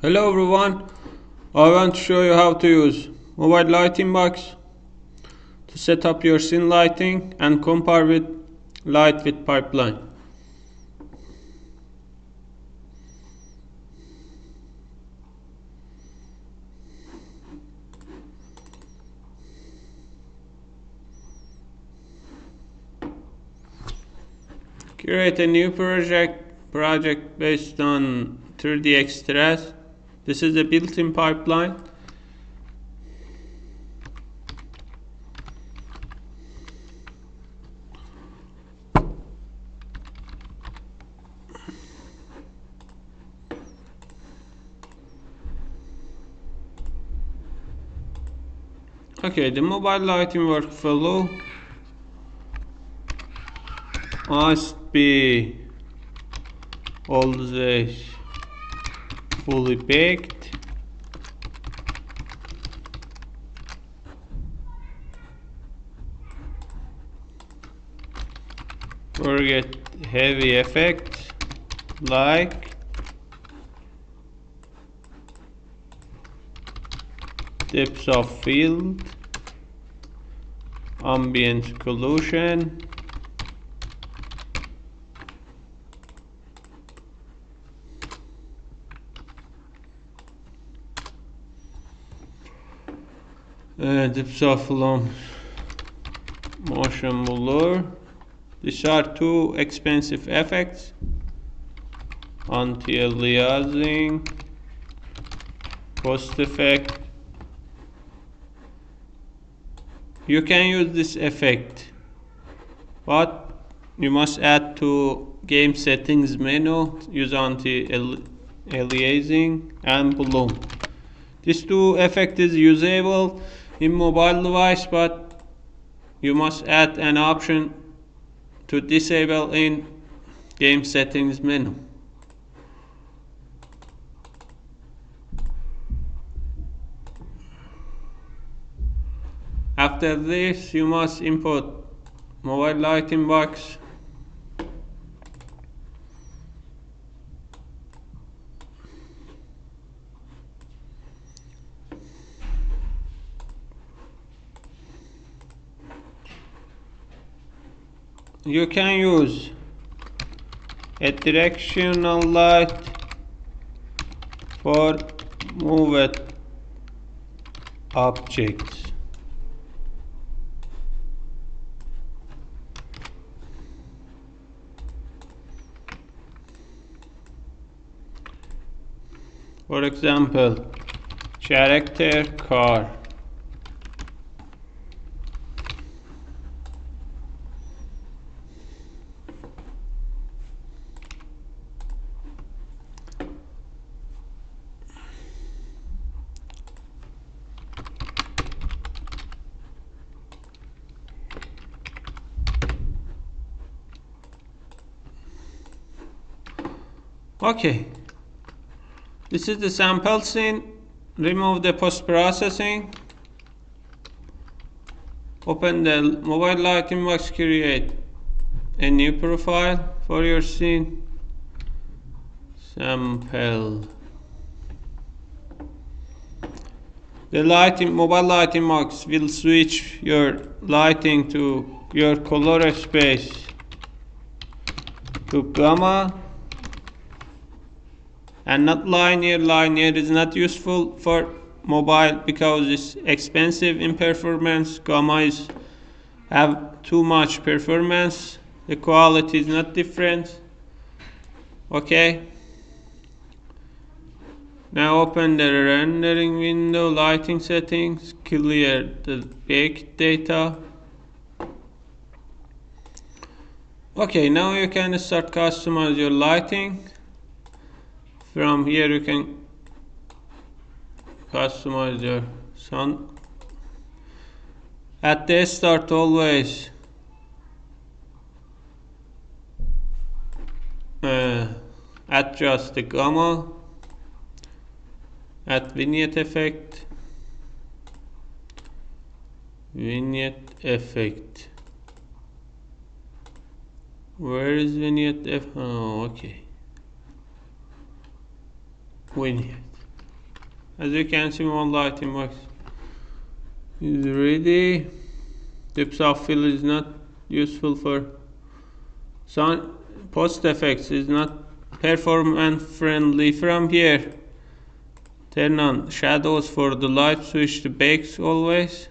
Hello everyone, I want to show you how to use mobile lighting box to set up your scene lighting and compare with light with pipeline. Create a new project based on 3D extras. This is a built-in pipeline. Okay, the mobile lighting workflow must be always fully baked. Forget heavy effects like depth of field, ambient occlusion, depth of motion blur. These are two expensive effects. Anti-aliasing, post effect. You can use this effect, but you must add to game settings menu, use anti-aliasing and bloom. These two effects is usable in mobile device, but you must add an option to disable in game settings menu. After this, you must import mobile lighting box. You can use a directional light for moved objects. For example, character car. Okay, this is the sample scene. Remove the post-processing. Open the mobile lighting box, create a new profile for your scene. Sample. The mobile lighting box will switch your lighting to your color space to gamma and not linear. Linear is not useful for mobile because it's expensive in performance. Gamma is have too much performance. The quality is not different. Okay. Now open the rendering window, lighting settings, clear the baked data. Okay, now you can start customize your lighting. From here you can customize your sun. At the start always adjust the gamma, add vignette effect, where is vignette effect? Oh, okay, vignette. As you can see, one lighting box is ready. Depth of field is not useful for sun. Post effects is not performance friendly. From here, turn on shadows for the light switch to bakes always.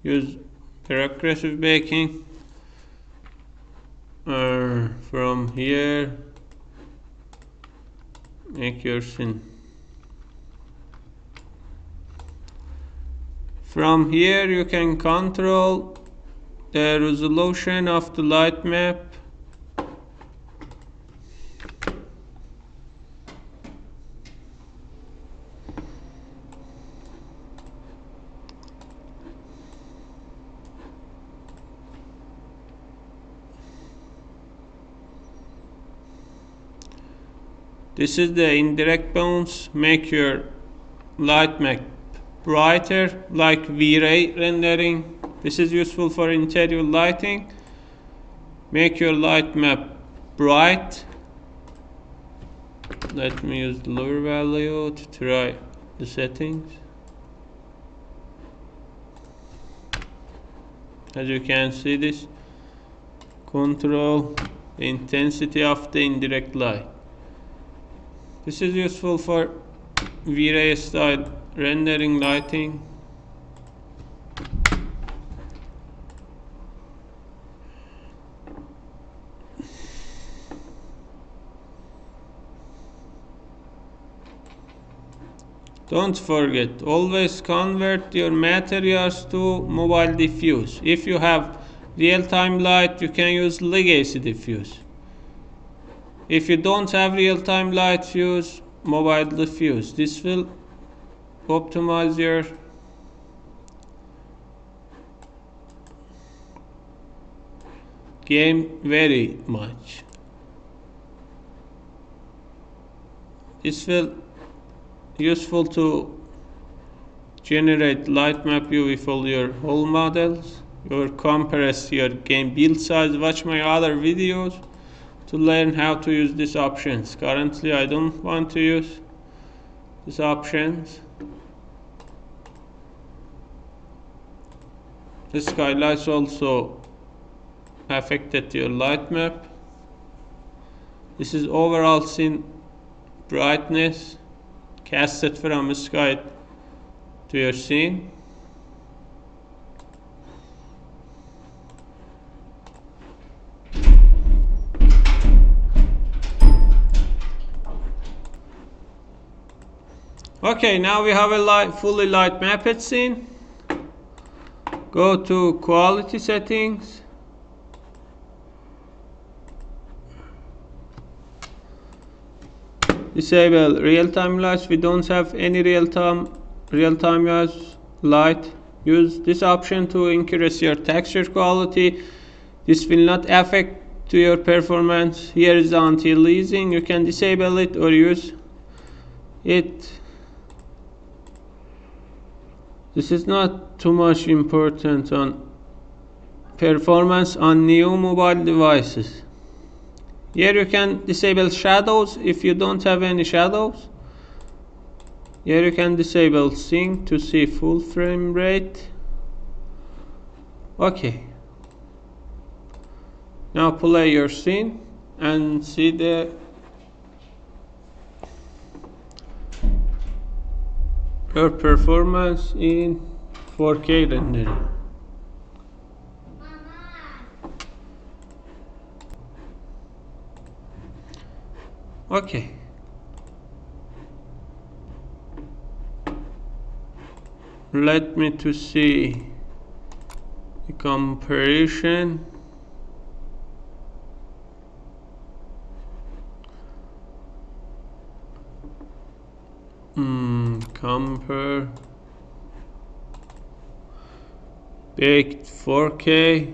Use progressive baking. From here, make your scene. From here you can control the resolution of the light map. This is the indirect bounce. Make your light map brighter, like V-Ray rendering. This is useful for interior lighting. Make your light map bright. Let me use the lower value to try the settings. As you can see, this control the intensity of the indirect light. This is useful for V-Ray style rendering lighting. Don't forget, always convert your materials to mobile diffuse. If you have real-time light, you can use legacy diffuse. If you don't have real-time light, use mobile diffuse. This will optimize your game very much. This will useful to generate light map UV for your whole models. You compress your game build size. Watch my other videos to learn how to use these options. Currently I don't want to use these options. The skylights also affected your light map. This is overall scene brightness casted from sky to your scene. Okay, now we have a fully light mapped scene. Go to quality settings. Disable real-time lights. We don't have any real-time light. Use this option to increase your texture quality. This will not affect to your performance. Here is the anti-aliasing. You can disable it or use it. This is not too much important on performance on new mobile devices. Here you can disable shadows if you don't have any shadows. Here you can disable sync to see full frame rate. Okay. Now play your scene and see your performance in 4K rendering. Okay. Let me to see the comparison. Compare baked 4K.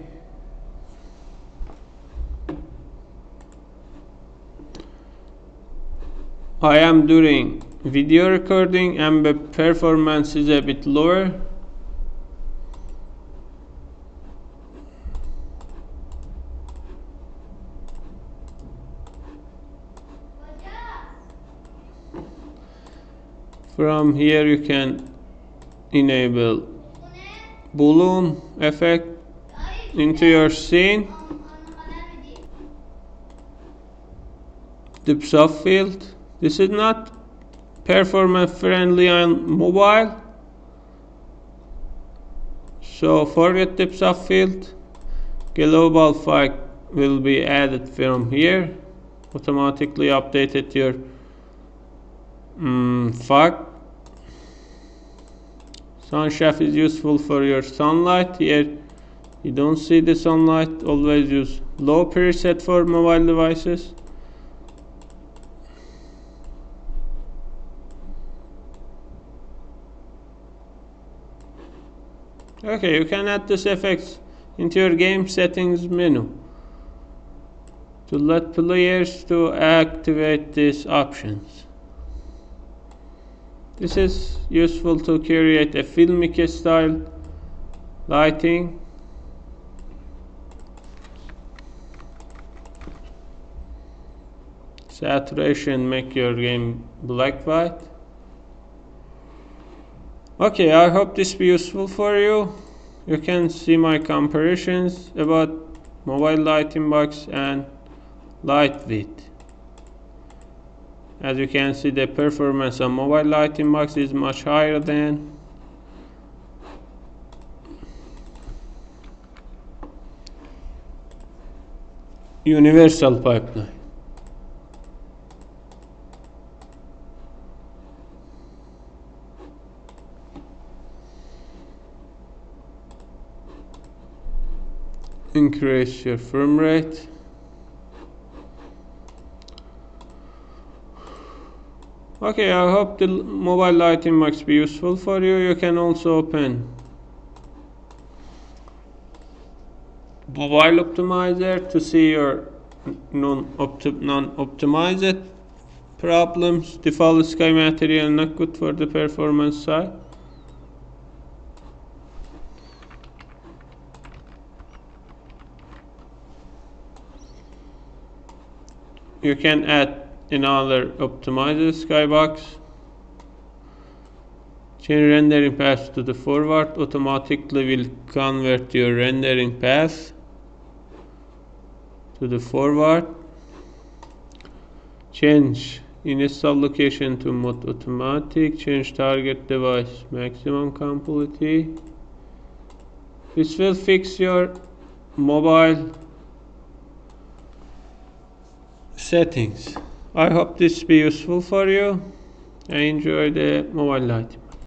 I am doing video recording and the performance is a bit lower. From here you can enable balloon effect into your scene, depth of field. This is not performance friendly on mobile, so forget depth of field. Global fog will be added from here. Automatically updated your fog. Sun shaft is useful for your sunlight. Here you don't see the sunlight. Always use low preset for mobile devices. Okay, you can add this effects into your game settings menu to let players to activate these options. This is useful to create a filmic style lighting. Saturation make your game black white. Okay, I hope this be useful for you. You can see my comparisons about mobile lighting box and HDRP. As you can see, the performance on mobile lighting box is much higher than universal pipeline. Increase your frame rate. Okay, I hope the mobile lighting box be useful for you. You can also open mobile optimizer to see your non-optimized problems. Default sky material not good for the performance side. You can add another optimizer skybox. Change rendering path to the forward. Automatically will convert your rendering path to the forward. Change install location to mode automatic. Change target device maximum complexity. This will fix your mobile settings. I hope this be useful for you. I enjoy the mobile lighting.